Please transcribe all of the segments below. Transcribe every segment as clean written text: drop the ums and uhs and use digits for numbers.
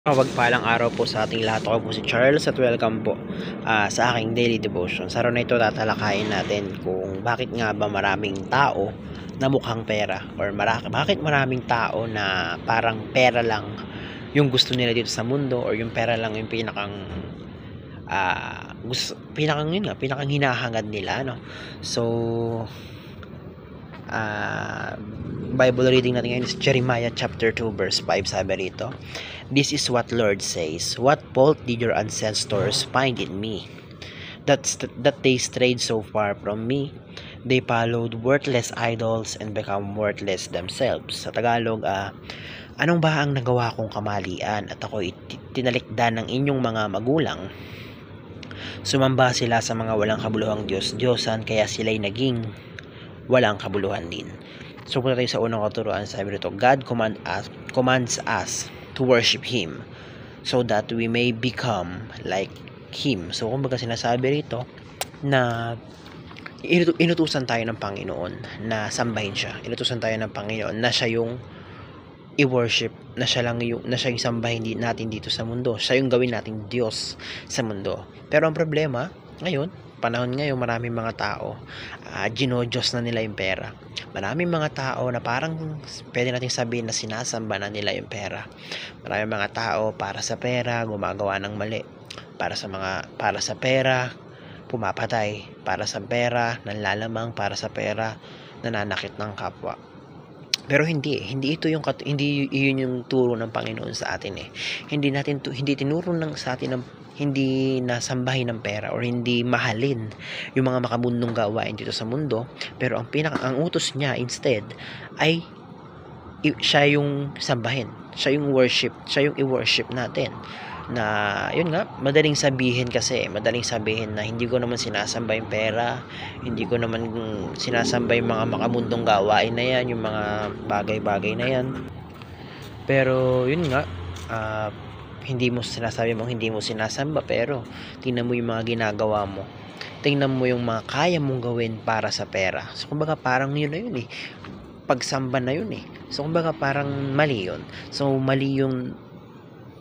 Mapagpalang araw po sa ating lahat. Ako po si Charles at welcome po sa aking daily devotion. Sa araw na ito tatalakayin natin kung bakit nga ba maraming tao na mukhang pera or bakit maraming tao na parang pera lang yung gusto nila dito sa mundo or yung pera lang yung pinakang hinahangad nila, no? So Bible reading natin ngayon is Jeremiah chapter 2 verse 5. Sabi rito, "This is what Lord says, what fault did your ancestors find in me, that they strayed so far from me? They followed worthless idols and become worthless themselves." Sa Tagalog, anong ba ang nagawa kong kamalian at ako tinalikdan ng inyong mga magulang? Sumamba sila sa mga walang kabuluhang Diyos-Diyosan, kaya sila'y naging walang kabuluhan din. So punta tayo sa unang katuruan. Sabi rito, God commands us to worship Him so that we may become like Him. So kumbaga sinasabi rito na inutusan tayo ng Panginoon na sambahin siya. Inutusan tayo ng Panginoon na siya yung i-worship, na siya yung sambahin natin dito sa mundo. Siya yung gawin nating Diyos sa mundo. Pero ang problema panahon ngayon, maraming mga tao ginodiyos na nila yung pera. Maraming mga tao na parang pwede nating sabihin na sinasamba na nila yung pera. Maraming mga tao para sa pera gumagawa ng mali. Para sa pera pumapatay, para sa pera nanlalamang, para sa pera nananakit ng kapwa. Pero hindi iyon yung turo ng Panginoon sa atin eh. Hindi tinuro sa atin ng hindi nasambahin ng pera or hindi mahalin yung mga makamundong gawain dito sa mundo, pero ang utos niya instead ay siya yung sambahin, siya yung i-worship natin. Na yun nga, madaling sabihin na hindi ko naman sinasamba yung pera, hindi ko naman sinasamba yung mga makamundong gawain na yan, yung mga bagay-bagay na yan. Pero yun nga, hindi mo sinasamba, pero tingnan mo yung mga ginagawa mo, tingnan mo yung mga kaya mong gawin para sa pera. So kumbaga parang yun na yun eh, pagsamba na yun eh. So kumbaga parang mali yun. So mali yung,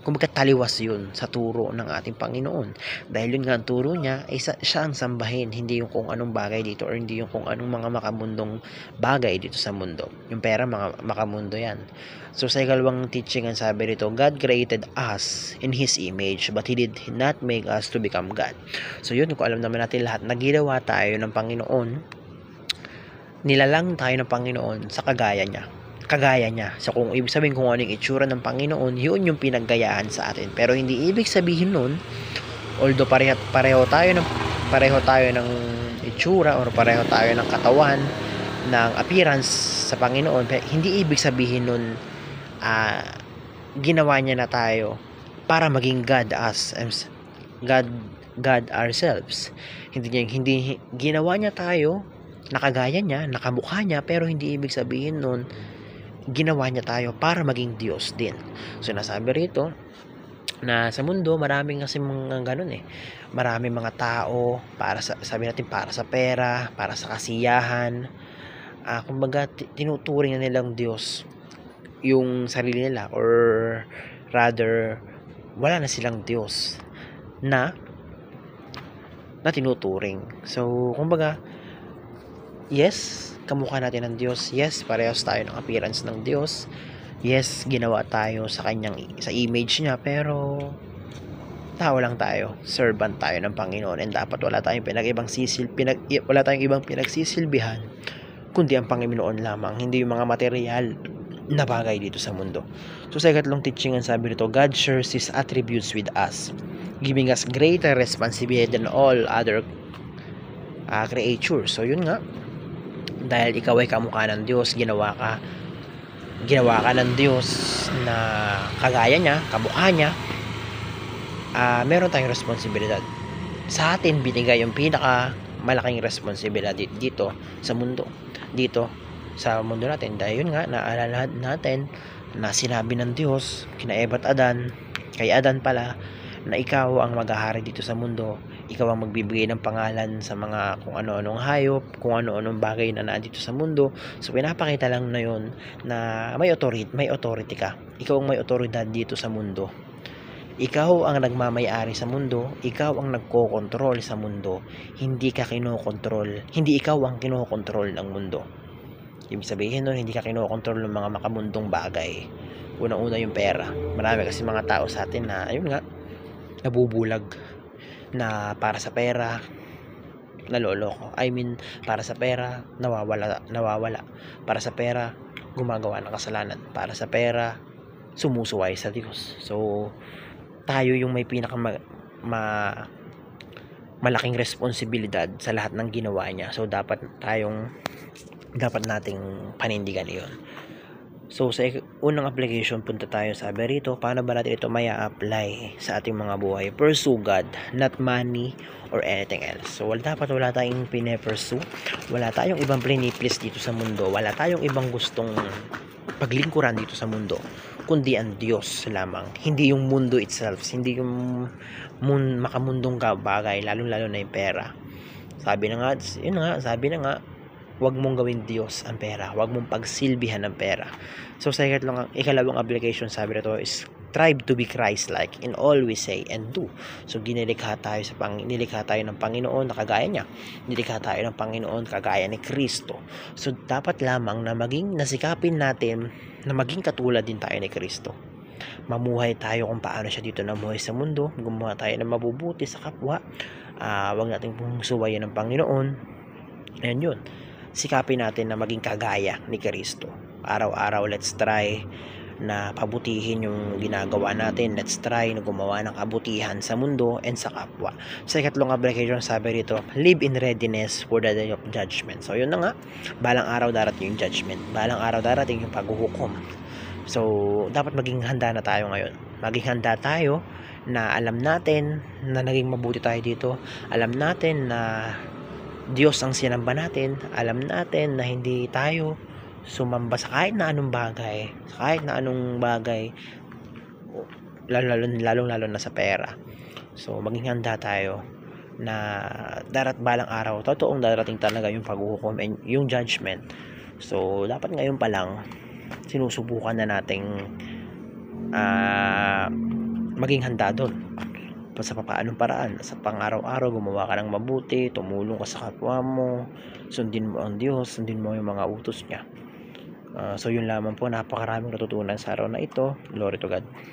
kumbaga taliwas yun sa turo ng ating Panginoon. Dahil yun nga ang turo niya ay siya ang sambahin, hindi yung kung anong bagay dito or hindi yung kung anong mga makamundong bagay dito sa mundo. Yung pera, mga makamundo yan. So sa ikalawang teaching, ang sabi rito, God created us in His image, but He did not make us to become God. So yun, kung alam naman natin lahat na ginawa tayo ng Panginoon, nilalang tayo ng Panginoon sa kagaya niya. So kung ibig sabihin kung ano yung itsura ng Panginoon, yun yung pinaggayahan sa atin. Pero hindi ibig sabihin nun, although pareho tayo ng itsura or pareho tayo ng katawan, ng appearance sa Panginoon, hindi ibig sabihin nun ginawa niya na tayo para maging God ourselves. Hindi ginawa niya tayo nakagaya niya, nakamukha niya, pero hindi ibig sabihin nun ginawa niya tayo para maging Diyos din. So nasabi rito na sa mundo maraming kasi mga ganun eh. Maraming mga tao sabi natin para sa pera, para sa kasiyahan. Kumbaga tinuturing na nilang Diyos yung sarili nila, or rather wala na silang Diyos na tinuturing. So kumbaga, yes, kamukha natin ng Diyos. Yes, parehas tayo ng appearance ng Diyos. Yes, ginawa tayo sa image niya, pero tao lang tayo, servant tayo ng Panginoon, and dapat wala tayong ibang pinagsisilbihan kundi ang Panginoon lamang, hindi yung mga material na bagay dito sa mundo. So sa ikatlong teaching, ang sabi nito, God shares His attributes with us, giving us greater responsibility than all other creatures. So yun nga, dahil ikaw ay kamukha ng Diyos, ginawa ka ng Diyos na kagaya niya, kamukha niya, meron tayong responsibilidad. Sa atin binigay yung pinaka malaking responsibilidad dito sa mundo natin. Dahil yun nga, naalala natin na sinabi ng Diyos kay Adan pala, na ikaw ang maghahari dito sa mundo. Ikaw ang magbibigay ng pangalan sa mga kung ano-anong hayop, kung ano-anong bagay na nandito sa mundo. So pinapakita lang na yun na may authority ka. Ikaw ang may otoridad dito sa mundo. Ikaw ang nagmamay-ari sa mundo, ikaw ang nagkokontrol sa mundo, hindi ikaw ang kinokontrol ng mundo. Ibig sabihin nun, hindi ka kinokontrol ng mga makamundong bagay. Unang-una yung pera. Marami kasi mga tao sa atin na, ayun nga, nabubulag na para sa pera, naloloko. Para sa pera, nawawala. Para sa pera, gumagawa ng kasalanan. Para sa pera, sumusuway sa Diyos. So, tayo yung may malaking responsibilidad sa lahat ng ginawa niya. So, dapat nating panindigan iyon. So, sa unang application, punta tayo sa sabi rito, paano ba natin ito may apply sa ating mga buhay? Pursue God, not money or anything else. So, dapat wala tayong pine-pursue, wala tayong ibang piniplis dito sa mundo, wala tayong ibang gustong paglingkuran dito sa mundo, kundi ang Diyos lamang. Hindi yung mundo itself, hindi yung makamundong bagay, lalong-lalo na yung pera. Sabi na nga, wag mong gawin Diyos ang pera. Wag mong pagsilbihan ng pera. So, sa ikalawang application, sabi nito is, strive to be Christ-like in all we say and do. So, nilikha tayo ng Panginoon na kagaya niya. Nilikha tayo ng Panginoon kagaya ni Kristo. So, dapat lamang na nasikapin natin na maging katulad din tayo ni Kristo. Mamuhay tayo kung paano siya dito namuhay sa mundo. Gumawa tayo ng mabubuti sa kapwa. Wag nating suwayin ng Panginoon. Ayan yun. Sikapin natin na maging kagaya ni Kristo. Araw-araw, let's try na pabutihin yung ginagawa natin. Let's try na gumawa ng kabutihan sa mundo and sa kapwa. Sa ikatlong application, sabi rito, live in readiness for the day of judgment. So, yun na nga. Balang araw darating yung judgment. Balang araw darating yung paghuhukom. So, dapat maging handa na tayo ngayon. Maging handa tayo na alam natin na naging mabuti tayo dito. Alam natin na Diyos ang sinamba natin. Alam natin na hindi tayo sumamba sa kahit na anong bagay, lalong-lalo na sa pera. So, maging handa tayo na balang araw, totoong darating talaga yung paghuhukom and yung judgment. So, dapat ngayon pa lang, sinusubukan na nating maging handa doon. Sa paanong paraan, sa pang-araw-araw, gumawa ka ng mabuti, tumulong ka sa kapwa mo, sundin mo ang Diyos, sundin mo yung mga utos niya. So, yun lamang po, napakaraming natutunan sa araw na ito. Glory to God.